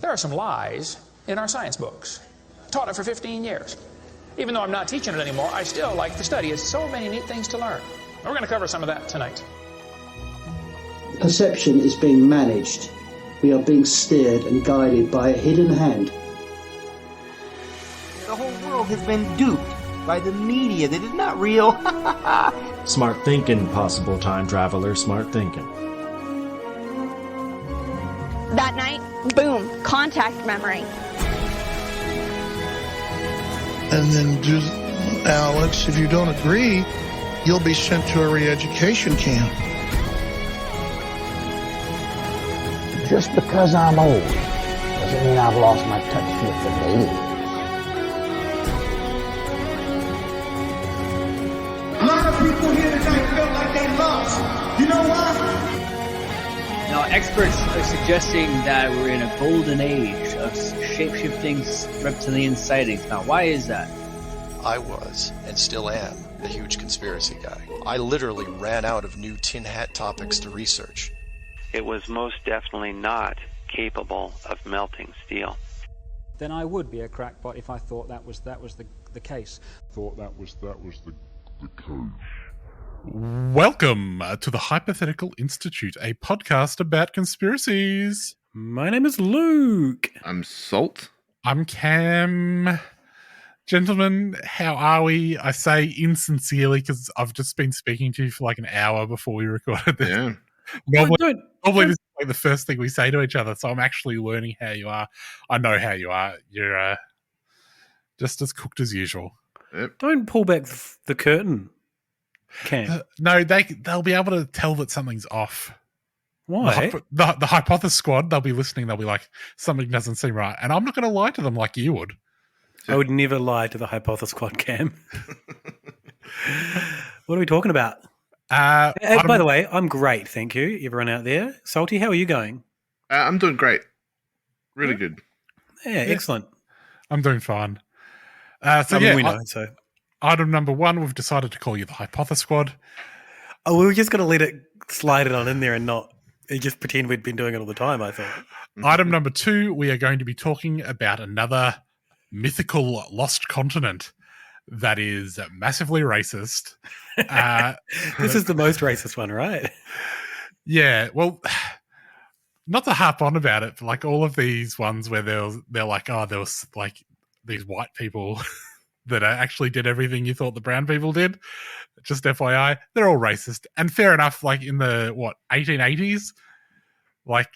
There are some lies in our science books. Taught it for 15 years. Even though I'm not teaching it anymore, I still like the study. It's so many neat things to learn. We're going to cover some of that tonight. Perception is being managed. We are being steered and guided by a hidden hand. The whole world has been duped by the media that is not real. Smart thinking, possible time traveler, smart thinking. That night, boom, contact memory. And then Alex, if you don't agree, you'll be sent to a re-education camp. Just because I'm old doesn't mean I've lost my touch with the ladies. A lot of people here tonight felt like they lost. You know why? Now, experts are suggesting that we're in a golden age of shape-shifting reptilian sightings. Now, why is that? I was, and still am, a huge conspiracy guy. I literally ran out of new tin hat topics to research. It was most definitely not capable of melting steel. Then I would be a crackpot if I thought that was the case. Welcome to the Hypothetical Institute, a podcast about conspiracies. My name is Luke. I'm Salt. I'm Cam. Gentlemen, how are we? I say insincerely because I've just been speaking to you for like an hour before we recorded this. Yeah. Normally this is like the first thing we say to each other, so I'm actually learning how you are. I know how you are. You're just as cooked as usual. Yep. Don't pull back the curtain, Cam. No, they'll be able to tell that something's off. Why? The Hypothesis Squad, they'll be listening. They'll be like, something doesn't seem right. And I'm not going to lie to them like you would. I would never lie to the Hypothesis Squad, Cam. What are we talking about? By the way, I'm great, thank you, everyone out there. Salty, how are you going? I'm doing great. Really good. Yeah, excellent. I'm doing fine. We know, so. Item number 1, we've decided to call you the Hypothesis Squad. Oh, we were just going to let it slide it on in there and not just pretend we'd been doing it all the time, I thought. Item number 2, we are going to be talking about another mythical lost continent that is massively racist. This is the most racist one, right? Yeah, well, not to harp on about it, but like all of these ones where they're like, oh, there was like these white people that actually did everything you thought the brown people did. Just FYI, they're all racist. And fair enough, like in the, 1880s? Like,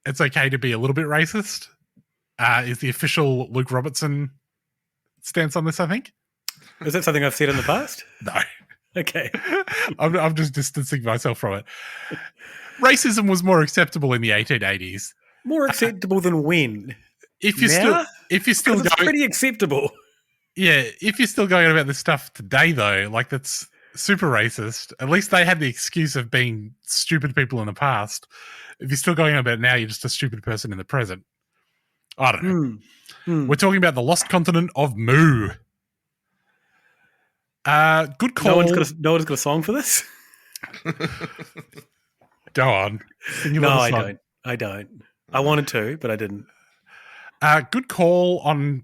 it's okay to be a little bit racist. Is the official Luke Robertson stance on this, I think. Is that something I've said in the past? No. Okay. I'm just distancing myself from it. Racism was more acceptable in the 1880s. More acceptable than when? If you're still going, it's pretty acceptable. Yeah, if you're still going on about this stuff today, though, like that's super racist. At least they had the excuse of being stupid people in the past. If you're still going on about it now, you're just a stupid person in the present. I don't know. We're talking about the lost continent of Mu. Good call. No one's got a song for this? Go on. No, I don't. I wanted to, but I didn't. Good call on...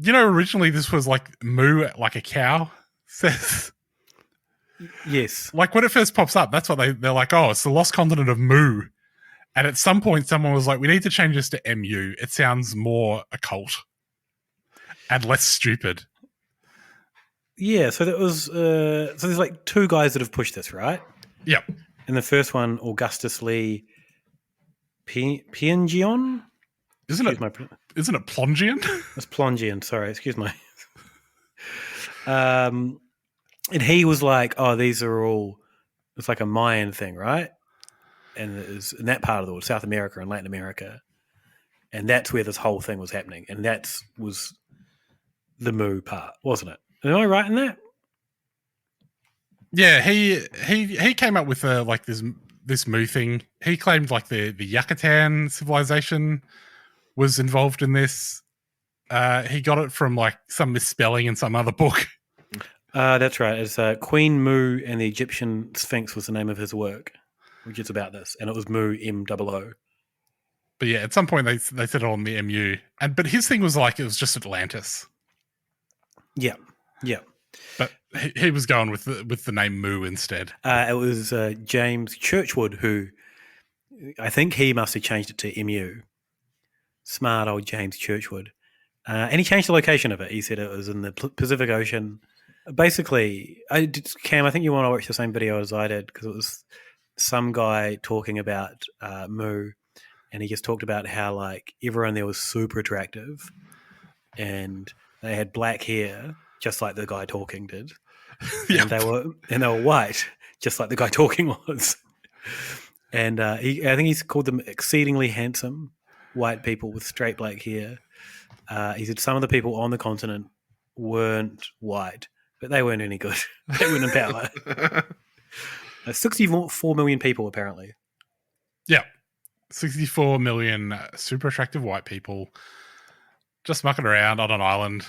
originally this was like Mu, like a cow says. Yes. Like when it first pops up, that's what they're like, oh, it's the lost continent of Mu. And at some point, someone was like, we need to change this to MU. It sounds more occult and less stupid. Yeah, so that was... so there's like 2 guys that have pushed this, right? Yep. And the first one, Augustus Lee Piangion? Isn't it Plongian? It's Plongian, sorry, excuse me. And he was like, oh, these are all... It's like a Mayan thing, right? And it was in that part of the world, South America and Latin America. And that's where this whole thing was happening. And that was the Mu part, wasn't it? Am I right in that? Yeah, he came up with like this Mu thing. He claimed like the Yucatan civilization was involved in this. He got it from like some misspelling in some other book. That's right. It's Queen Mu and the Egyptian Sphinx was the name of his work, which is about this, and it was Mu M-O-O. But yeah, at some point they said it on the MU, but his thing was like it was just Atlantis. Yeah. But he was going with the name Mu instead. It was James Churchwood who, I think he must have changed it to MU. Smart old James Churchwood. And he changed the location of it. He said it was in the Pacific Ocean. Basically, Cam, I think you want to watch the same video as I did because it was some guy talking about Mu, and he just talked about how like everyone there was super attractive, and they had black hair, just like the guy talking did, and they were white, just like the guy talking was. And I think he's called them exceedingly handsome white people with straight black hair. He said some of the people on the continent weren't white, but they weren't any good. They weren't in power. 64 million people, apparently. Yeah. 64 million super attractive white people just mucking around on an island.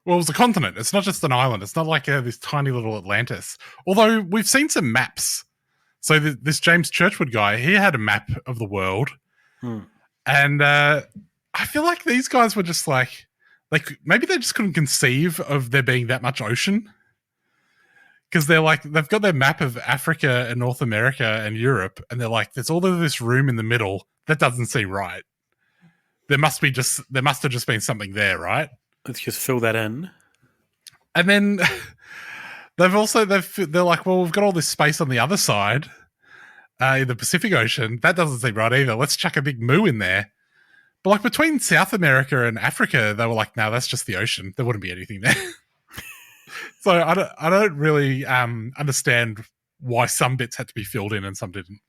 Well, it was a continent. It's not just an island. It's not like this tiny little Atlantis. Although we've seen some maps. So this James Churchwood guy, he had a map of the world. And I feel like these guys were just like maybe they just couldn't conceive of there being that much ocean. Because they've got their map of Africa and North America and Europe, and they're like, there's all of this room in the middle. That doesn't seem right. There must have just been something there, right? Let's just fill that in. And then they're like, well, we've got all this space on the other side in the Pacific Ocean. That doesn't seem right either. Let's chuck a big Mu in there. But like between South America and Africa, they were like, no, that's just the ocean. There wouldn't be anything there. So I don't really understand why some bits had to be filled in and some didn't.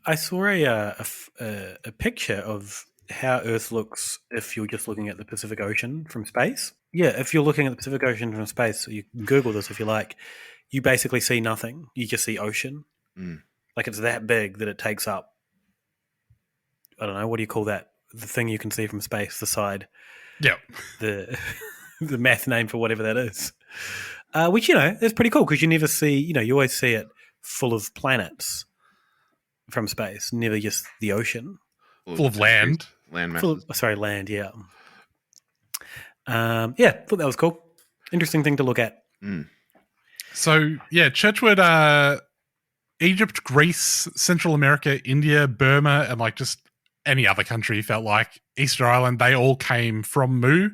I saw a picture of how Earth looks if you're just looking at the Pacific Ocean from space. Yeah, if you're looking at the Pacific Ocean from space, you can Google this if you like, you basically see nothing. You just see ocean. Like it's that big that it takes up, I don't know, what do you call that? The thing you can see from space, the side. Yeah. The math name for whatever that is. Which, is pretty cool because you never see, you always see it full of planets from space, never just the ocean. Full of land. Land masses. Land, yeah. Thought that was cool. Interesting thing to look at. So, yeah, Churchwood, Egypt, Greece, Central America, India, Burma, and like just any other country felt like Easter Island, they all came from Mu.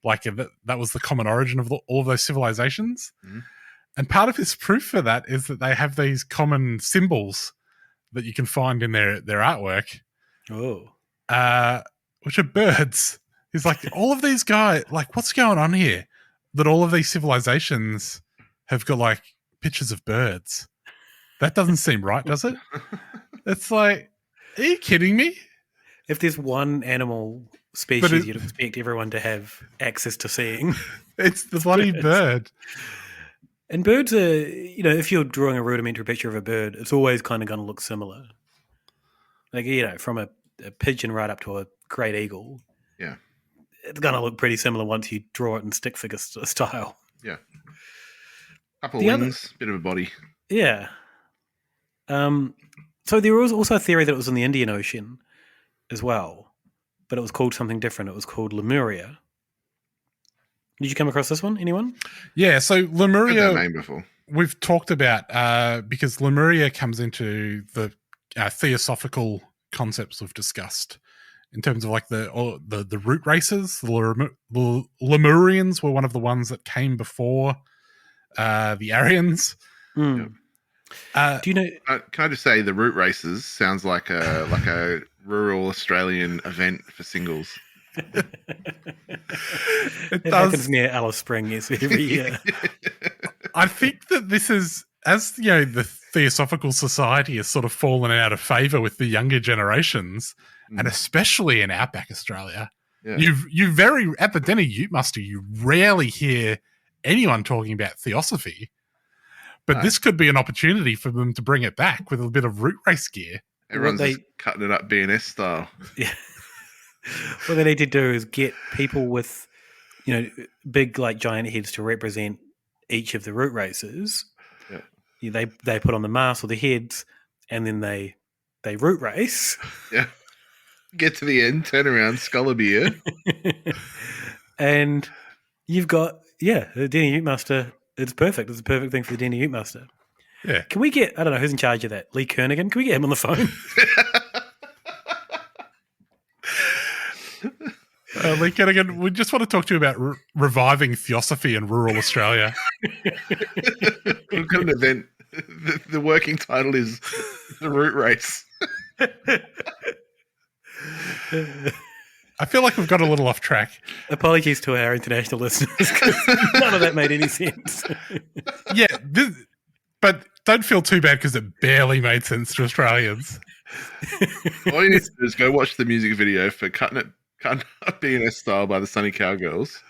Like that was the common origin of all of those civilizations. And part of his proof for that is that they have these common symbols that you can find in their artwork. Which are birds. He's like, all of these guys, like, what's going on here? That all of these civilizations have got like pictures of birds. That doesn't seem right, does it? It's like, are you kidding me? If there's one animal species you'd expect everyone to have access to seeing, it's the bloody bird. And birds are, if you're drawing a rudimentary picture of a bird, it's always kind of going to look similar. Like, from a pigeon right up to a great eagle. Yeah. It's going to look pretty similar once you draw it in stick figure style. Yeah. Couple of wings, bit of a body. Yeah. So there was also a theory that it was in the Indian Ocean as well, but it was called something different. It was called Lemuria. Did you come across this one? Anyone? Yeah, so Lemuria, heard that name before. We've talked about because Lemuria comes into the theosophical concepts we've discussed in terms of like the root races. The Lemurians were one of the ones that came before the Aryans. Do you know? Can I just say the root races sounds like a rural Australian event for singles. It happens near Alice Springs every year. I think that this is, as the Theosophical Society has sort of fallen out of favour with the younger generations, and especially in outback Australia. Yeah. You very at the Denny Ute muster, you rarely hear anyone talking about theosophy. But this could be an opportunity for them to bring it back with a bit of root race gear. Everyone's just cutting it up BNS style. Yeah. What they need to do is get people with, big like giant heads to represent each of the root races. Yeah. They put on the mask or the heads, and then they root race. Yeah. Get to the end, turn around, skull a beer. And you've got, the Denny Ute Master. It's perfect. It's a perfect thing for the Denny Ute Master. Yeah. Can we get, I don't know who's in charge of that, Lee Kernigan? Can we get him on the phone? Lee Kernigan, we just want to talk to you about reviving theosophy in rural Australia. We've got an event. The working title is The Root Race. I feel like we've got a little off track. Apologies to our international listeners, because none of that made any sense. Yeah, but don't feel too bad because it barely made sense to Australians. All you need to do is go watch the music video for Cutting Up BNS Style by the Sunny Cowgirls,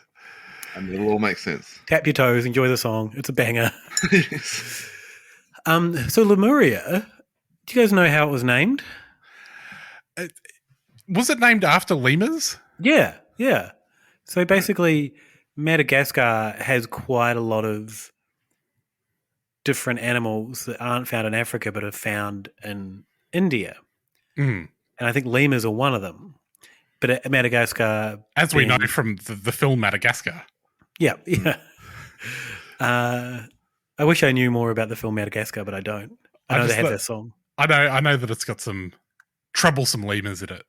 and it'll all make sense. Tap your toes, enjoy the song. It's a banger. So Lemuria, do you guys know how it was named? Was it named after lemurs? Yeah. So basically, Madagascar has quite a lot of different animals that aren't found in Africa but are found in India. Mm. And I think lemurs are one of them. But Madagascar... As we know from the film Madagascar. Yeah. I wish I knew more about the film Madagascar, but I don't. I know they have that song. I know that it's got some troublesome lemurs in it.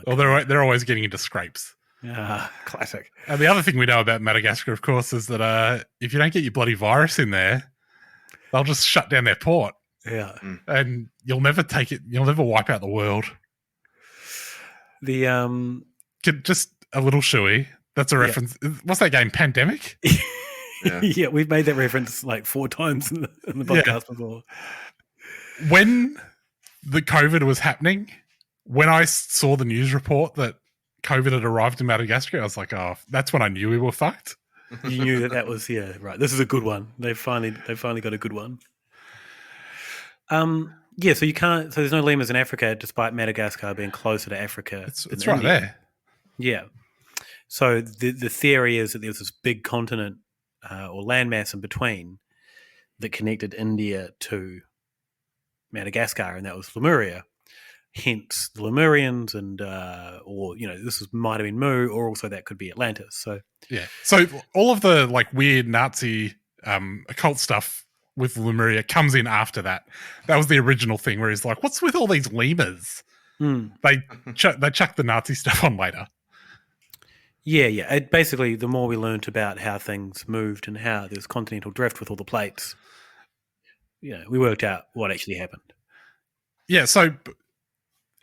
Or they're always getting into scrapes. Classic. And the other thing we know about Madagascar, of course, is that if you don't get your bloody virus in there, they'll just shut down their port. Yeah. And you'll never wipe out the world. Just a little shoey. That's a reference. Yeah. What's that game? Pandemic? Yeah, we've made that reference like 4 times in the podcast before. When the COVID was happening, when I saw the news report that COVID had arrived in Madagascar, I was like, oh, that's when I knew we were fucked. You knew that was, right. This is a good one. They finally got a good one. So you can't, so there's no lemurs in Africa despite Madagascar being closer to Africa. It's right there. Yeah. So the theory is that there was this big continent or landmass in between that connected India to Madagascar, and that was Lemuria. Hence the Lemurians, and this might have been Mu, or also that could be Atlantis. So yeah. So all of the weird Nazi occult stuff with Lemuria comes in after that. That was the original thing where he's like, "What's with all these lemurs?" They chuck the Nazi stuff on later. Yeah. Basically, the more we learnt about how things moved and how there's continental drift with all the plates, we worked out what actually happened. Yeah. So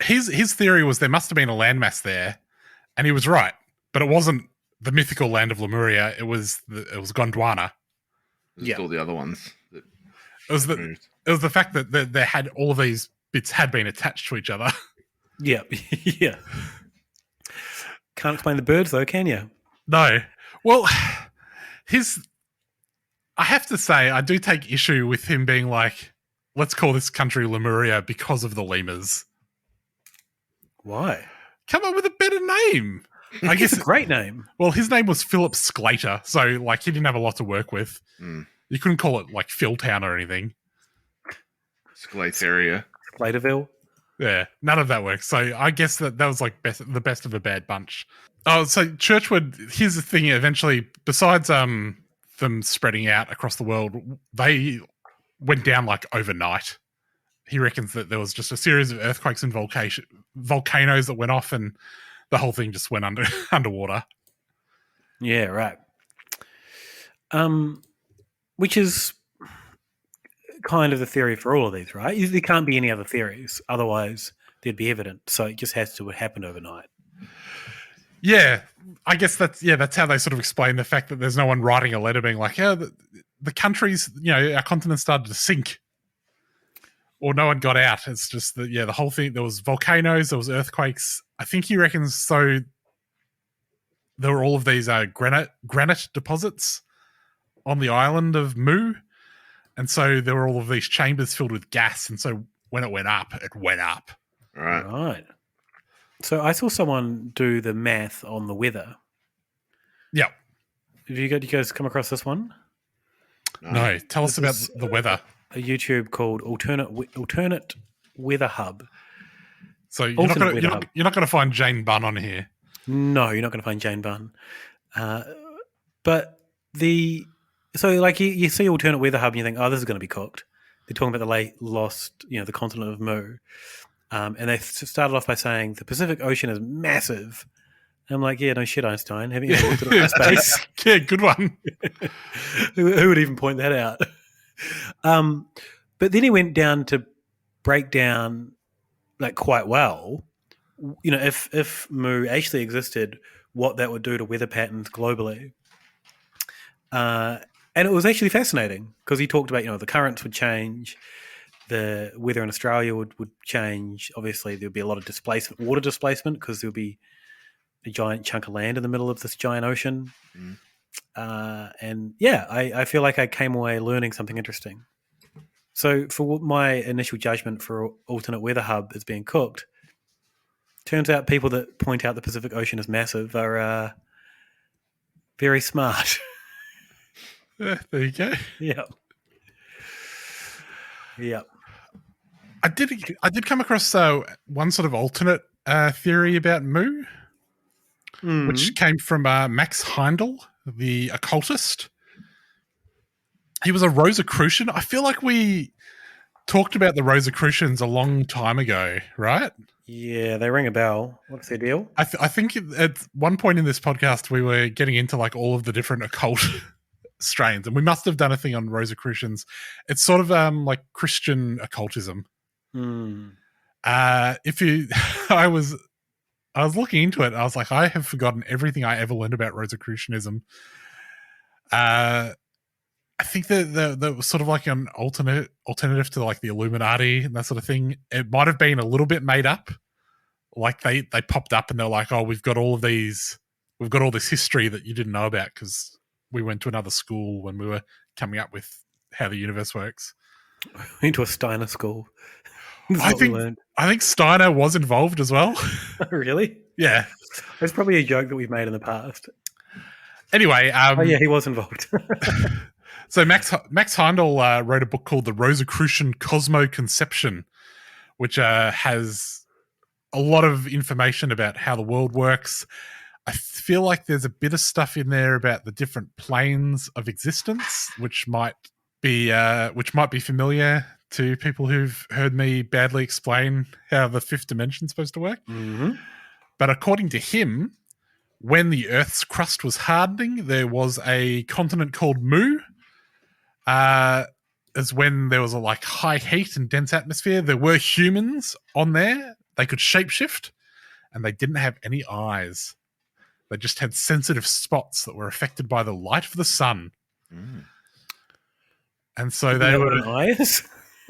his theory was there must have been a landmass there, and he was right, but it wasn't the mythical land of Lemuria. It was Gondwana. Yeah, all the other ones. It was the fact that there had all of these bits had been attached to each other. Yeah. Can't explain the birds though, can you? No. Well, I have to say, I do take issue with him being like, let's call this country Lemuria because of the lemurs. Why? Come up with a better name. I guess it's a great name. Well, his name was Philip Sclater, so he didn't have a lot to work with. You couldn't call it Philtown or anything. Sclateria. Sclaterville. Yeah, none of that works. So I guess that was the best of a bad bunch. Oh, so Churchwood, here's the thing, eventually, besides them spreading out across the world, they went down overnight. He reckons that there was just a series of earthquakes and volcanoes that went off, and the whole thing just went underwater. Yeah, right. Which is kind of the theory for all of these, right? There can't be any other theories, otherwise there'd be evidence. So it just has to happen overnight. Yeah, I guess that's how they sort of explain the fact that there's no one writing a letter being like, the countries, our continent started to sink, or no one got out. It's just that, the whole thing. There was volcanoes, there was earthquakes. I think he reckons so. There were all of these granite deposits on the island of Mu. And so there were all of these chambers filled with gas. And so when it went up, it went up. Right. So I saw someone do the math on the weather. Yeah. Have you guys come across this one? No. Tell us about the weather. A YouTube called Alternate Weather Hub. So you're not going to find Jane Bunn on here. No, you're not going to find Jane Bunn. But you see alternate weather hub and you think, oh, this is going to be cooked. They're talking about the lost, the continent of Mu. And they started off by saying the Pacific Ocean is massive. And I'm like, yeah, no shit, Einstein. Haven't you ever looked at it from space? Yeah, good one. Who would even point that out? But then he went down to break down, quite well, if Mu actually existed, what that would do to weather patterns globally. And it was actually fascinating because he talked about, the currents would change, the weather in Australia would change. Obviously, there would be a lot of water displacement, because there would be a giant chunk of land in the middle of this giant ocean. And yeah, I feel like I came away learning something interesting. So for my initial judgment for alternate weather hub is being cooked, turns out people that point out the Pacific Ocean is massive are very smart. There you go. Yep. I did come across one sort of alternate theory about Mu, which came from Max Heindel, the occultist. He was a Rosicrucian. I feel like we talked about the Rosicrucians a long time ago, right? Yeah, they ring a bell. What's their deal? I think at one point in this podcast we were getting into all of the different occult strains, and we must have done a thing on Rosicrucians. It's sort of like Christian occultism. I was looking into it, and I was like, I have forgotten everything I ever learned about Rosicrucianism. I think that was sort of like an alternative to the Illuminati and that sort of thing. It might have been a little bit made up. Like they popped up and they're like, oh, we've got all this history that you didn't know about because we went to another school when we were coming up with how the universe works. Into a Steiner school. I think Steiner was involved as well. Really? Yeah. It's probably a joke that we've made in the past. Anyway. Oh yeah, he was involved. So Max Heindel wrote a book called The Rosicrucian Cosmoconception, which has a lot of information about how the world works. I feel like there's a bit of stuff in there about the different planes of existence, which might be familiar to people who've heard me badly explain how the fifth dimension is supposed to work. Mm-hmm. But according to him, when the Earth's crust was hardening, there was a continent called Mu. As when there was a high heat and dense atmosphere, there were humans on there. They could shapeshift, and they didn't have any eyes. They just had sensitive spots that were affected by the light of the sun. And so they were eyes.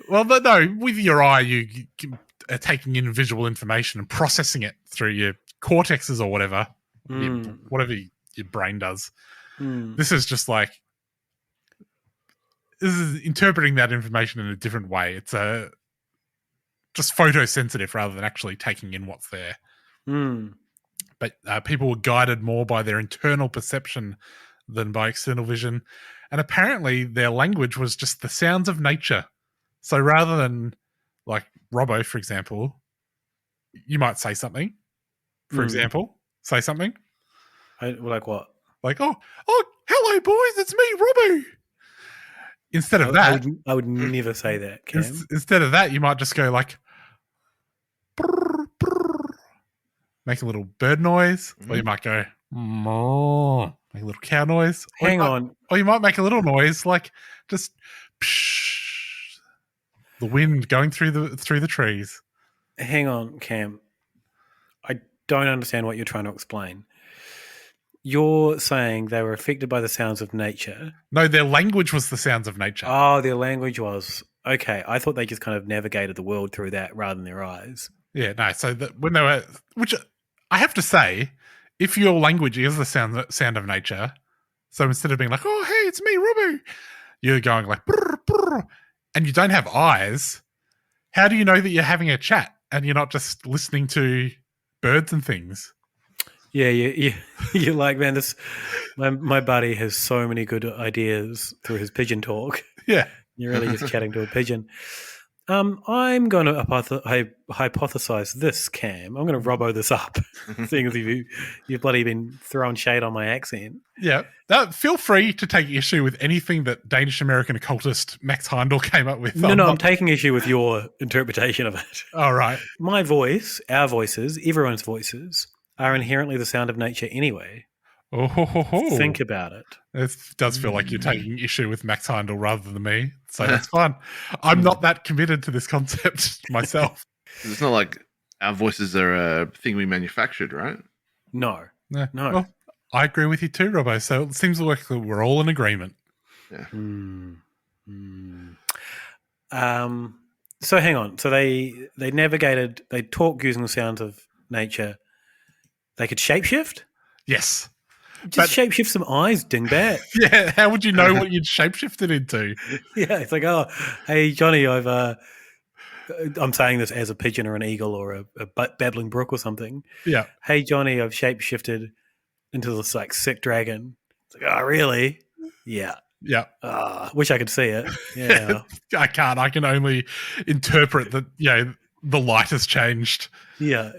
Well, no, with your eye, you are taking in visual information and processing it through your cortexes or whatever, whatever your brain does. This is just this is interpreting that information in a different way. It's just photosensitive rather than actually taking in what's there. But people were guided more by their internal perception than by external vision. And apparently their language was just the sounds of nature. So rather than Robbo, for example, you might say something. For example, say something. Like what? Oh, hello boys, it's me, Robbo. Instead of that, I would never say that, Cam. Instead of that, you might just go brr, brr, make a little bird noise, or you might go moo, make a little cow noise. Hang on. Or you might make a little noise just psh, the wind going through the trees. Hang on, Cam. I don't understand what you're trying to explain. You're saying they were affected by the sounds of nature. No, their language was the sounds of nature. Oh, their language was. Okay, I thought they just kind of navigated the world through that rather than their eyes. Yeah, no, so when they were... Which, I have to say, if your language is the sound of nature, so instead of being oh, hey, it's me, Robbo, you're going brr, brr, and you don't have eyes, how do you know that you're having a chat and you're not just listening to birds and things? Yeah, you're like, man, my buddy has so many good ideas through his pigeon talk. Yeah. You're really just chatting to a pigeon. I'm going to hypothesize this, Cam. I'm going to robbo this up, seeing as you've bloody been throwing shade on my accent. Yeah. Feel free to take issue with anything that Danish-American occultist Max Heindel came up with. I'm taking issue with your interpretation of it. All right. My voice, our voices, everyone's voices are inherently the sound of nature anyway. Think about it. It does feel like you're taking issue with Max Heindel rather than me, so that's fine. I'm not that committed to this concept myself. It's not like our voices are a thing we manufactured, right? No. No. Well, I agree with you too, Robbo, so it seems like we're all in agreement. Yeah. So hang on. So they navigated, they talk using the sounds of nature. They could shapeshift? Yes. Just shapeshift some eyes, dingbat. Yeah, how would you know what you'd shapeshifted into? Yeah, it's like, oh, hey, Johnny, I'm saying this as a pigeon or an eagle or a babbling brook or something. Yeah. Hey, Johnny, I've shapeshifted into this like sick dragon. It's like, oh, really? Yeah. Yeah. Wish I could see it. Yeah. I can't. I can only interpret that, the light has changed. Yeah.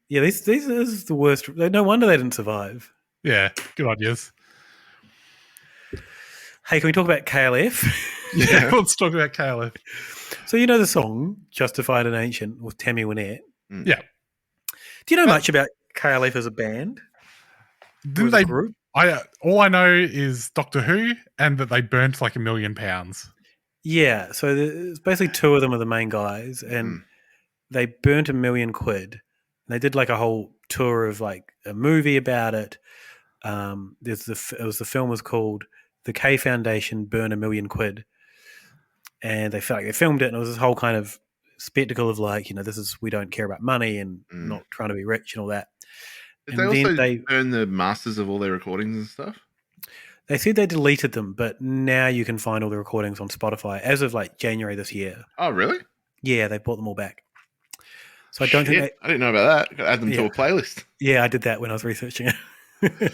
Yeah, this is the worst. No wonder they didn't survive. Yeah, good ideas. Hey, can we talk about KLF? Yeah, let's talk about KLF. So you know the song "Justified and Ancient" with Tammy Wynette? Yeah. Do you know much about KLF as a band? Didn't they? Group? All I know is Doctor Who and that they burnt like £1 million. Yeah, so there's basically two of them are the main guys, and they burnt £1 million. They did like a whole tour of like a movie about it. The film was called "The K Foundation Burn £1 million," and they felt like they filmed it, and it was this whole kind of spectacle of like, we don't care about money and not trying to be rich and all that. Did they also burn the masters of all their recordings and stuff? They said they deleted them, but now you can find all the recordings on Spotify as of like January this year. Oh, really? Yeah, they brought them all back. So I don't think I didn't know about that. Got to add them to a playlist. Yeah, I did that when I was researching it.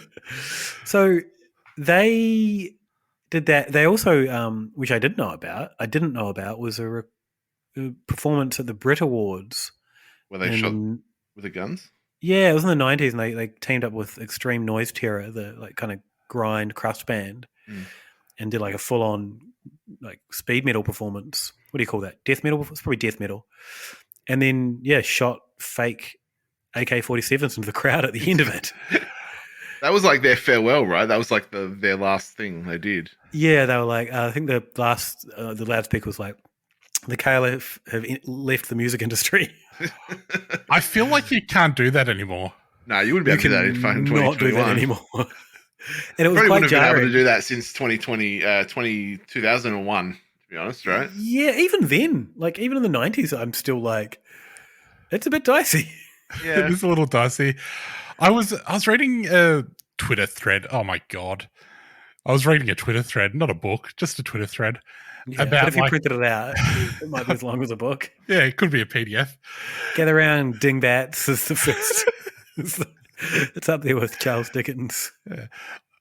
So they did that. They also, which I didn't know about, was a performance at the Brit Awards. Where they shot with the guns? Yeah, it was in the 90s, and they teamed up with Extreme Noise Terror, the like kind of grind crust band, and did like a full-on like speed metal performance. What do you call that? Death metal? It's probably death metal. And then, shot fake AK-47s into the crowd at the end of it. That was like their farewell, right? That was like their last thing they did. Yeah, they were like, I think the loudspeaker was like, the KLF have left the music industry. I feel like you can't do that anymore. No, you wouldn't be able to do that in 2021. Not do that anymore. And it was probably quite wouldn't have jarring. been able to do that since 2001, to be honest, right? Yeah, even then, like even in the 90s, I'm still like, it's a bit dicey. Yeah, it is a little dicey. I was reading a Twitter thread. Oh my god, I was reading a Twitter thread, not a book, just a Twitter thread. Yeah, but if you printed it out, it might be as long as a book. Yeah, it could be a PDF. Get around, dingbats is the first. It's up there with Charles Dickens. Yeah.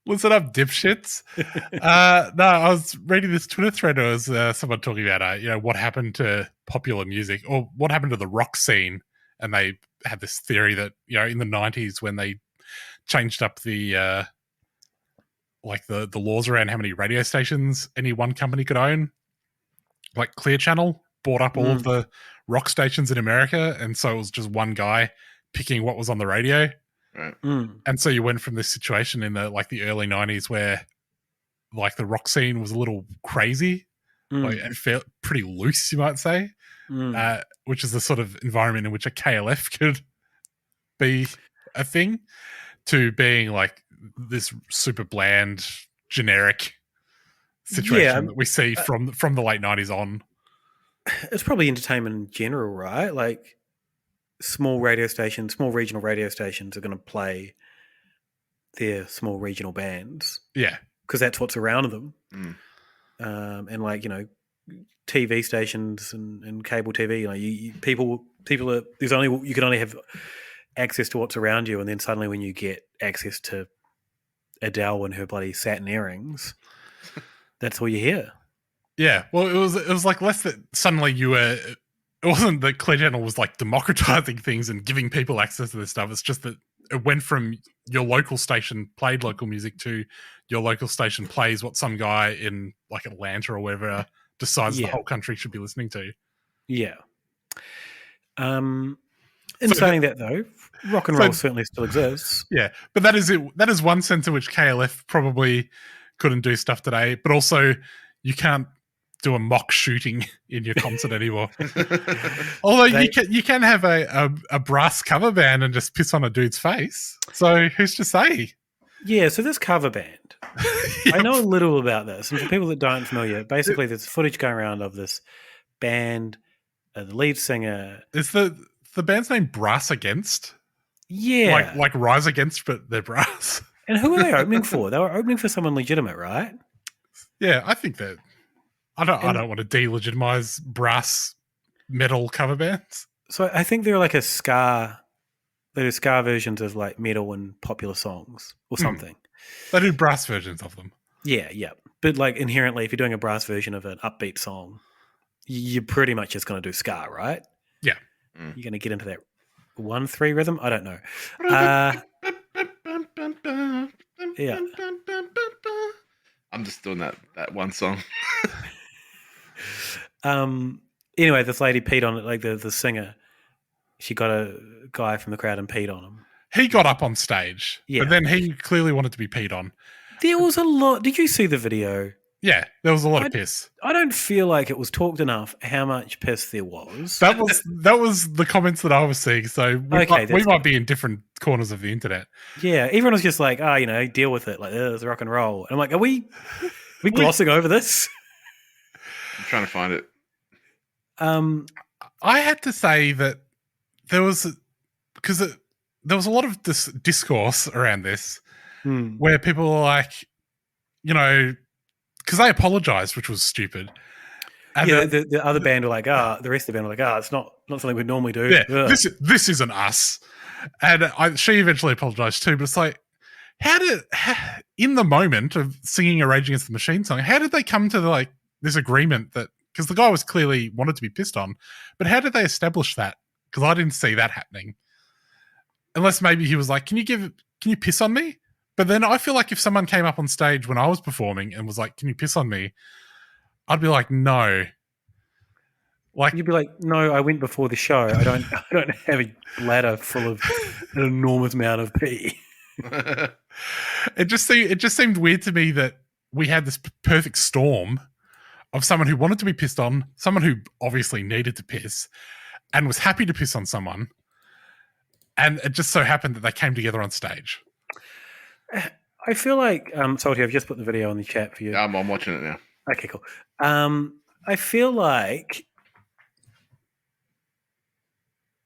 Listen up, dipshits. No, I was reading this Twitter thread. It was someone talking about, what happened to popular music or what happened to the rock scene. And they had this theory that, in the 90s when they changed up the laws around how many radio stations any one company could own, like Clear Channel bought up all of the rock stations in America. And so it was just one guy picking what was on the radio. Right. And so you went from this situation in the early 90s where like the rock scene was a little crazy and felt pretty loose, you might say, which is the sort of environment in which a KLF could be a thing, to being like this super bland, generic situation that we see from the late 90s on. It's probably entertainment in general, right? Like small regional radio stations are going to play their small regional bands. Yeah. Because that's what's around them. And like, TV stations and cable TV, people are, you can only have access to what's around you. And then suddenly when you get access to Adele and her bloody satin earrings, that's all you hear. Yeah, well, it was like less that suddenly you were. It wasn't that Clear Channel was like democratizing things and giving people access to this stuff. It's just that it went from your local station played local music to your local station plays what some guy in like Atlanta or wherever decides the whole country should be listening to. Yeah. In saying that though, rock and roll certainly still exists. Yeah, but that is it. That is one sense in which KLF probably couldn't do stuff today, but also you can't do a mock shooting in your concert anymore. Although you can have a brass cover band and just piss on a dude's face. So who's to say? Yeah, so this cover band, I know a little about this. And for people that aren't familiar, basically there's footage going around of this band, the lead singer. Is the band's name Brass Against? Yeah. Like Rise Against, but they're brass. And who are they opening for? They were opening for someone legitimate, right? Yeah, I think that. I don't want to delegitimize brass metal cover bands. So I think they're like a ska. They do ska versions of like metal and popular songs or something. They do brass versions of them. Yeah. But like inherently, if you're doing a brass version of an upbeat song, you're pretty much just going to do ska, right? Yeah. You're going to get into that 1-3 rhythm. I don't know. Yeah. I'm just doing that one song. Anyway, this lady peed on it, like the singer. She got a guy from the crowd and peed on him. He got up on stage, but then he clearly wanted to be peed on. There was a lot. Did you see the video? Yeah, there was a lot of piss. I don't feel like it was talked enough how much piss there was. That was the comments that I was seeing. So we might be in different corners of the internet. Yeah, everyone was just like, deal with it. Like, it's rock and roll. And I'm like, are we glossing over this? I'm trying to find it. I had to say that there was a lot of this discourse around this where people were like, because they apologized, which was stupid. And the other band were like, the rest of the band were like, it's not something we'd normally do. Yeah, this isn't us. And she eventually apologized too, but it's like, in the moment of singing a Rage Against the Machine song, how did they come to this agreement that, because the guy was clearly wanted to be pissed on, but how did they establish that? Because I didn't see that happening. Unless maybe he was like, can you piss on me? But then I feel like if someone came up on stage when I was performing and was like, can you piss on me? I'd be like, no. Like, you'd be like, no, I went before the show. I don't have a bladder full of an enormous amount of pee. It just seemed weird to me that we had this perfect storm of someone who wanted to be pissed on, someone who obviously needed to piss, and was happy to piss on someone. And it just so happened that they came together on stage. I feel like, Salty, I've just put the video in the chat for you. I'm watching it now. Okay, cool. I feel like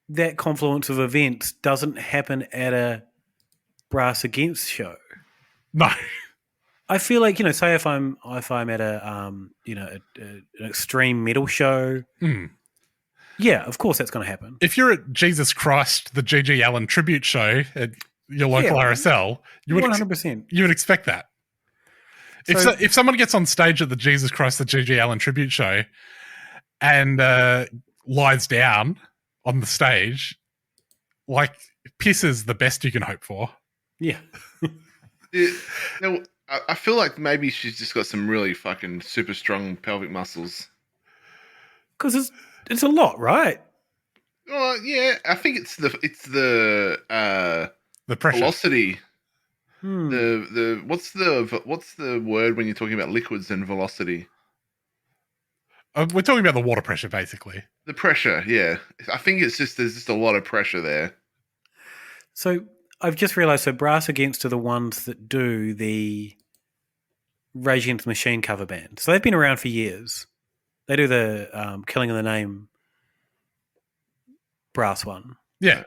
that confluence of events doesn't happen at a Brass Against show. No. I feel like, say if I'm at an extreme metal show, yeah, of course that's going to happen. If you're at Jesus Christ, the G.G. Allen tribute show at your local RSL, you would 100%. You would expect that. If someone gets on stage at the Jesus Christ, the G.G. Allen tribute show and lies down on the stage, like, piss is the best you can hope for. Yeah. I feel like maybe she's just got some really fucking super strong pelvic muscles. Because it's a lot, right? Oh yeah, I think it's the pressure. Velocity. What's the word when you're talking about liquids and velocity? We're talking about the water pressure, basically. The pressure, yeah. I think there's just a lot of pressure there. So I've just realised, Brass Against are the ones that do the Rage Against the Machine cover band. So they've been around for years. They do the Killing in the Name brass one. Yeah.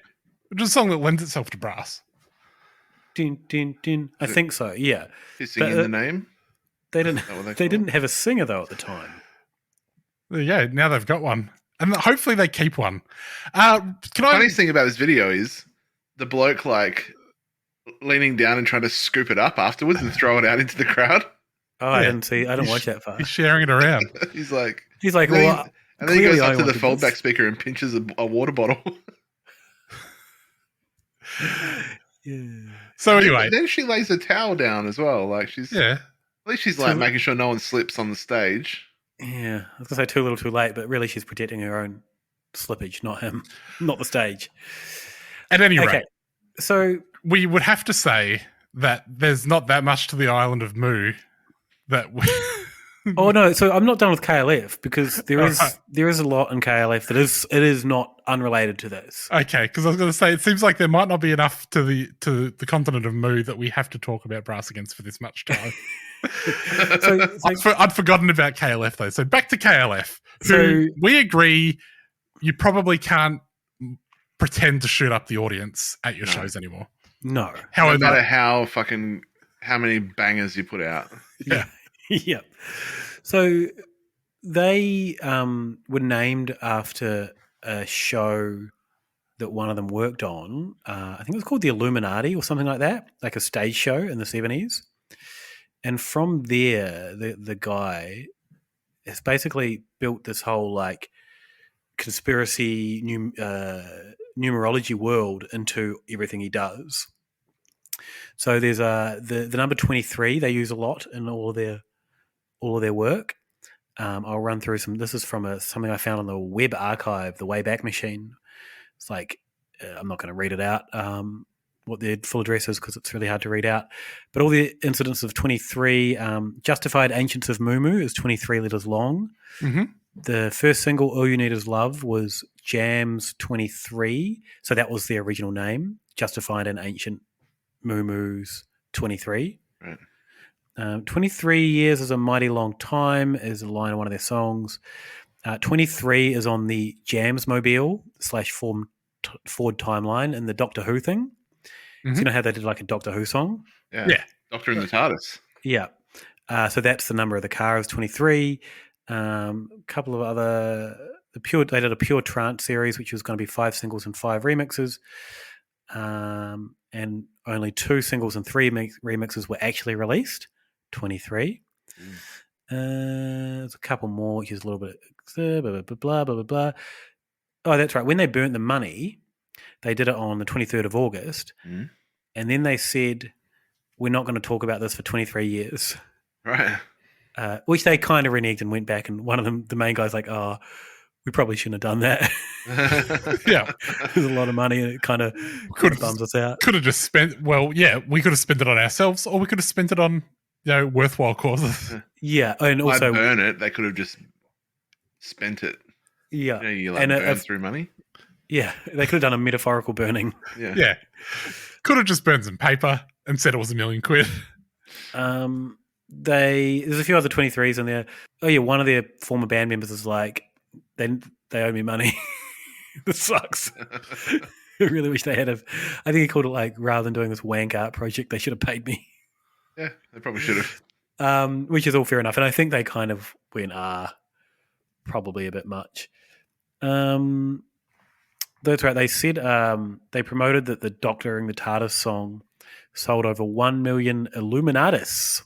Which is a song that lends itself to brass. Din, din, din. I think so, yeah. Pissing in the Name? They didn't have a singer, though, at the time. Yeah, now they've got one. And hopefully they keep one. Funniest thing about this video is the bloke, leaning down and trying to scoop it up afterwards and throw it out into the crowd. Oh, I didn't see. I didn't watch that far. He's sharing it around. He's like, well, and then he goes clearly up to I the wanted foldback this. speaker and pinches a water bottle. Yeah. So anyway, then she lays a towel down as well. Like at least she's like making sure no one slips on the stage. Yeah, I was gonna say too little, too late, but really she's protecting her own slippage, not him, not the stage. At any rate, so we would have to say that there's not that much to the island of Mu that. Oh no! So I'm not done with KLF because there is a lot in KLF that is not unrelated to this. Okay, because I was going to say it seems like there might not be enough to the continent of Mu that we have to talk about Brass Against for this much time. I'd forgotten about KLF though. So back to KLF. Who we agree you probably can't pretend to shoot up the audience at your shows anymore. No, no matter how many bangers you put out. Yeah. Yeah. So they were named after a show that one of them worked on. I think it was called The Illuminati or something like that, like a stage show in the 70s. And from there, the guy has basically built this whole like conspiracy numerology world into everything he does. So there's the number 23 they use a lot in all of their work. I'll run through some. This is from something I found on the web archive, the Wayback Machine. It's like I'm not going to read it out what their full address is because it's really hard to read out. But all the incidents of 23 Justified Ancients of Mumu is 23 letters long. Mm-hmm. The first single, All You Need Is Love, was Jams 23. So that was the original name, Justified and Ancient Mumu's 23. Right. 23 years is a mighty long time is a line of one of their songs. 23 is on the Jams Mobile / Ford timeline in the Doctor Who thing. Mm-hmm. So you know how they did like a Doctor Who song? Yeah. Doctor in the TARDIS. Yeah. So that's the number of the car is 23. Couple of other they did a Pure Trance series, which was going to be 5 singles and 5 remixes. And only 2 singles and 3 remixes were actually released. 23. There's a couple more, which is a little bit blah, blah, blah, blah. Oh, that's right. When they burnt the money, they did it on the 23rd of August. Mm. And then they said, we're not going to talk about this for 23 years. Right. Which they kind of reneged and went back. And one of them, the main guy's like, oh, we probably shouldn't have done that. Yeah. There's a lot of money and it kind of bums us out. Could have just spent, we could have spent it on ourselves or we could have spent it on, worthwhile causes. Yeah. And also, burn it, they could have just spent it. Yeah. You burn through money. Yeah. They could have done a metaphorical burning. Yeah. Could have just burned some paper and said it was £1 million. There's a few other 23s in there. Oh yeah, one of their former band members is like, they owe me money. This sucks. I really wish they had I think he called it like, rather than doing this wank art project, they should have paid me. Yeah, they probably should have. Which is all fair enough. And I think they kind of went, probably a bit much. That's right. They said they promoted that the Doctor in the TARDIS song sold over 1 million Illuminatis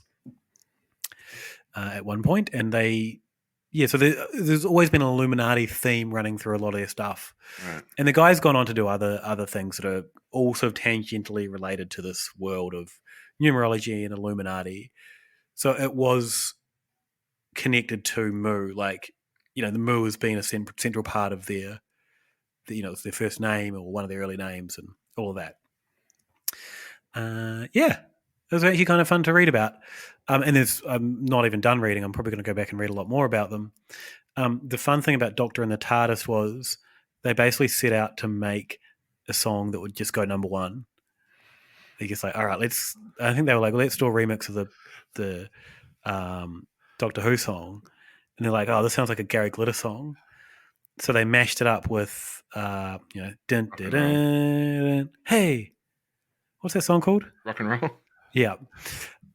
at one point. And so there's always been an Illuminati theme running through a lot of their stuff. Right. And the guy's gone on to do other things that are all sort of tangentially related to this world of numerology and Illuminati. So it was connected to Mu, like, the Mu has been a central part of their it's their first name or one of their early names and all of that. It was actually kind of fun to read about. And I'm not even done reading. I'm probably going to go back and read a lot more about them. The fun thing about Doctor and the TARDIS was they basically set out to make a song that would just go number one. They're just like, all right, I think they were like, let's do a remix of the Doctor Who song. And they're like, oh, this sounds like a Gary Glitter song. So they mashed it up with, dun, dun, dun, dun. Hey, what's that song called? Rock and roll. Yeah.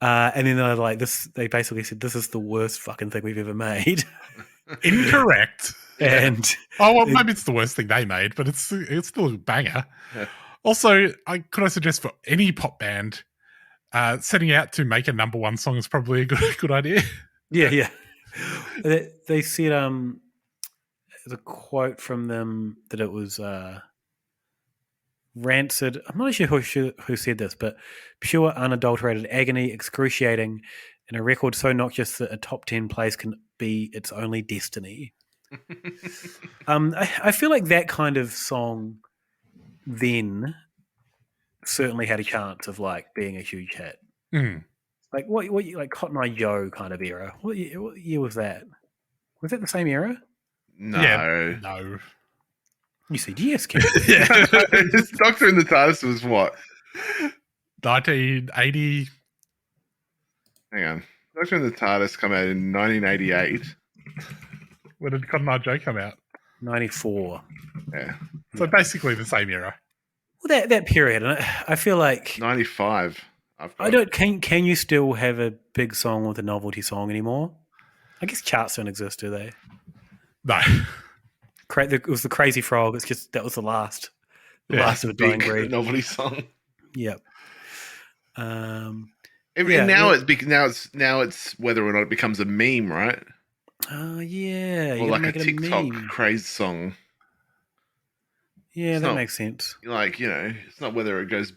And then they're like, they basically said, this is the worst fucking thing we've ever made. Incorrect. And maybe it's the worst thing they made, but it's still a banger. Yeah. Also, could I suggest for any pop band, setting out to make a number one song is probably a good idea. Yeah. They said there's a quote from them that it was rancid. I'm not sure who said this, but pure, unadulterated agony, excruciating, and a record so noxious that a top 10 place can be its only destiny. I feel like that kind of song then certainly had a chance of like being a huge hit. Mm. Like what like Cotton Eye Joe kind of era. What year was that? Was that the same era? No. Yeah, no. You said yes, Ken. Doctor in the TARDIS was what? 1980. Hang on. Doctor in the TARDIS come out in 1988. When did Cotton Eye Joe come out? 94. Yeah. So basically the same era. Well, that period, and I feel like 95. I don't. Can you still have a big song with a novelty song anymore? I guess charts don't exist, do they? No. It was the Crazy Frog. It's just that was the last of a dying breed novelty song. Yep. Now it's whether or not it becomes a meme, right? Oh yeah, or like a TikTok craze song. Yeah, that makes sense. Like, it's not whether it goes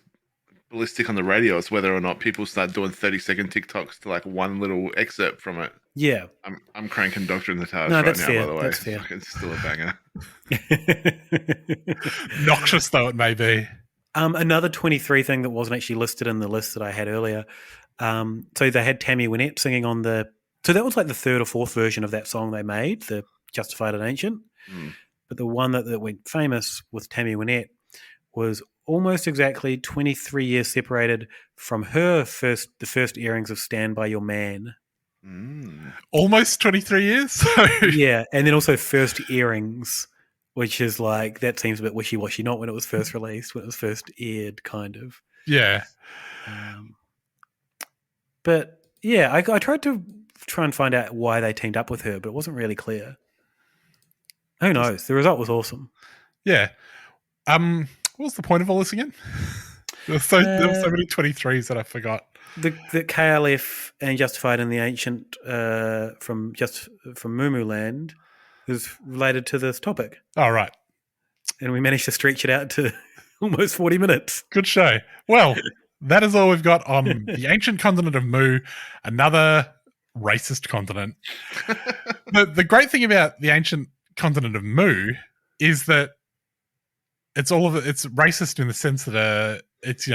ballistic on the radio, it's whether or not people start doing 30-second TikToks to like one little excerpt from it. Yeah. I'm cranking Doctor in the TARDIS right now, fair. by the way. That's fair. It's still a banger. Noxious though it may be. Another 23 thing that wasn't actually listed in the list that I had earlier. So they had Tammy Wynette singing on so that was like the third or fourth version of that song they made, the Justified and Ancient. Mm. But the one that went famous with Tammy Wynette was almost exactly 23 years separated from the first airings of Stand By Your Man. Mm. Almost 23 years? Yeah, and then also first earrings, which is like, that seems a bit wishy-washy, not when it was first released, when it was first aired, kind of. Yeah. But yeah, I tried to try and find out why they teamed up with her, but it wasn't really clear. Who knows? The result was awesome. Yeah. What was the point of all this again? There were so many 23s that I forgot. The KLF and Justified and the Ancient from Moo Land is related to this topic. Oh, right. And we managed to stretch it out to almost 40 minutes. Good show. Well, that is all we've got on the ancient continent of Moo, another racist continent. The great thing about the ancient continent of Moo is that it's racist in the sense that it's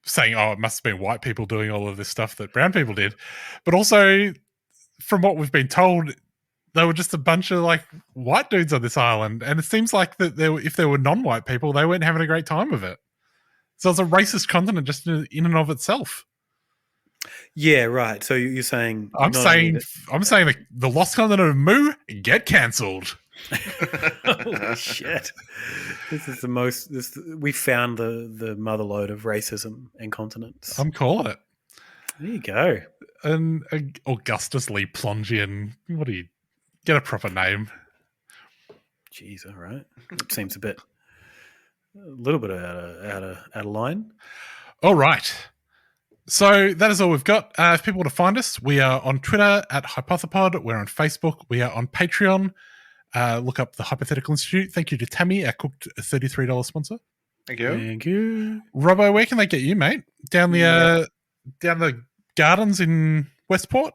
saying, oh, it must have been white people doing all of this stuff that brown people did, but also from what we've been told, they were just a bunch of like white dudes on this island, and it seems like that if there were non-white people, they weren't having a great time with it. So it's a racist continent just in and of itself. Yeah, right. So you're saying I'm saying that the lost continent of Moo get cancelled. Holy shit! This is the most. We found the mother lode of racism and continents. I'm calling it. There you go. And Augustus Lee Plongian. What do you get a proper name? Jeez, all right. It seems a little bit out of line. All right. So that is all we've got. If people want to find us, we are on Twitter at Hypothepod. We're on Facebook. We are on Patreon. Look up the Hypothetical Institute. Thank you to Tammy, our cooked $33 sponsor. Thank you. Thank you. Robbo, where can they get you, mate? Down the gardens in Westport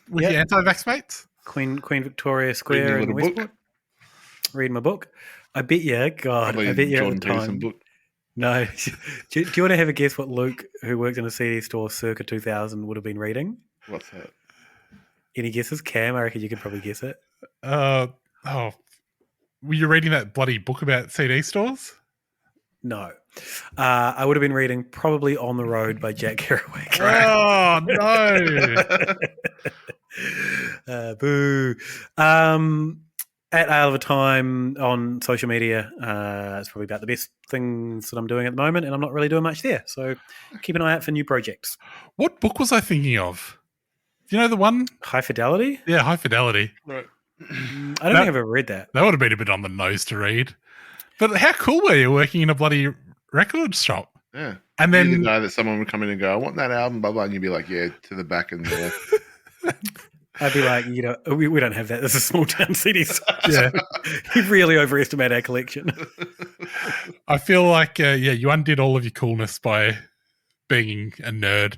with your anti-vax mates? Queen Victoria Square in Westport. Read my book. I bet you, God, I bet you at the time. Book. No. do you want to have a guess what Luke, who worked in a CD store circa 2000, would have been reading? What's that? Any guesses? Cam, I reckon you could probably guess it. Were you reading that bloody book about CD stores? No. I would have been reading Probably On the Road by Jack Kerouac. Oh, no. Boo. At Ale of a Time on social media, it's probably about the best things that I'm doing at the moment, and I'm not really doing much there. So keep an eye out for new projects. What book was I thinking of? Do you know the one? High Fidelity? Yeah, High Fidelity. Right. I don't think I've ever read that. That would have been a bit on the nose to read. But how cool were you working in a bloody record shop? Yeah. And You're then the guy that someone would come in and go, I want that album, blah, blah. And you'd be like, yeah, to the back and the left. I'd be like, we don't have that. This is small town cities. Yeah. You really overestimate our collection. I feel like, you undid all of your coolness by being a nerd.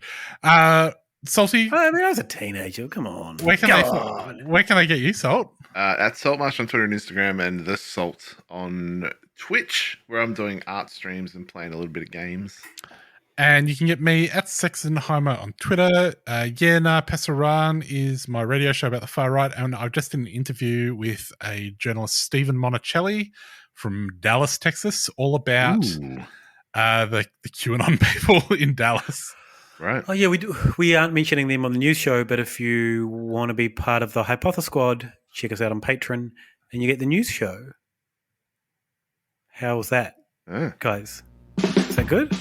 Salty. I mean, I was a teenager. Come on. Where can I get you, Salt? At Saltmarsh on Twitter and Instagram, and The Salt on Twitch, where I'm doing art streams and playing a little bit of games. And you can get me at Sexenheimer on Twitter. Passaran is my radio show about the far right. And I've just did an interview with a journalist, Stephen Monticelli from Dallas, Texas, all about the QAnon people in Dallas. Right. Oh, yeah, we aren't mentioning them on the news show, but if you want to be part of the Hypothesis Squad, check us out on Patreon and you get the news show. How's that, guys? Is that good?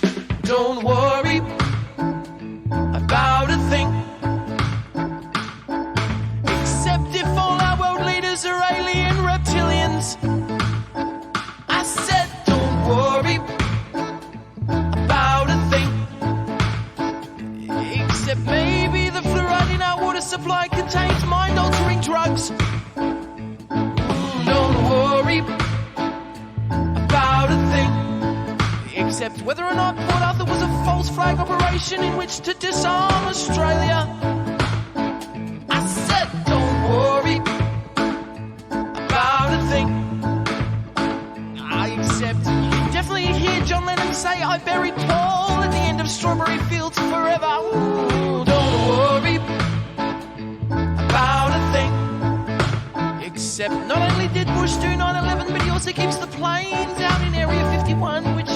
Don't worry about a thing, except if all our world leaders are alien reptilians. I said don't worry about a thing, except maybe the fluoride in our water supply contains mind-altering drugs. Don't worry about a thing, except whether or not Port Arthur was a false flag operation in which to disarm Australia. I said don't worry about a thing. I accept you definitely hear John Lennon say I buried Paul at the end of Strawberry Fields Forever. Ooh, don't worry about a thing, except not only did Bush do 9/11, but he also keeps the planes out in Area 51, which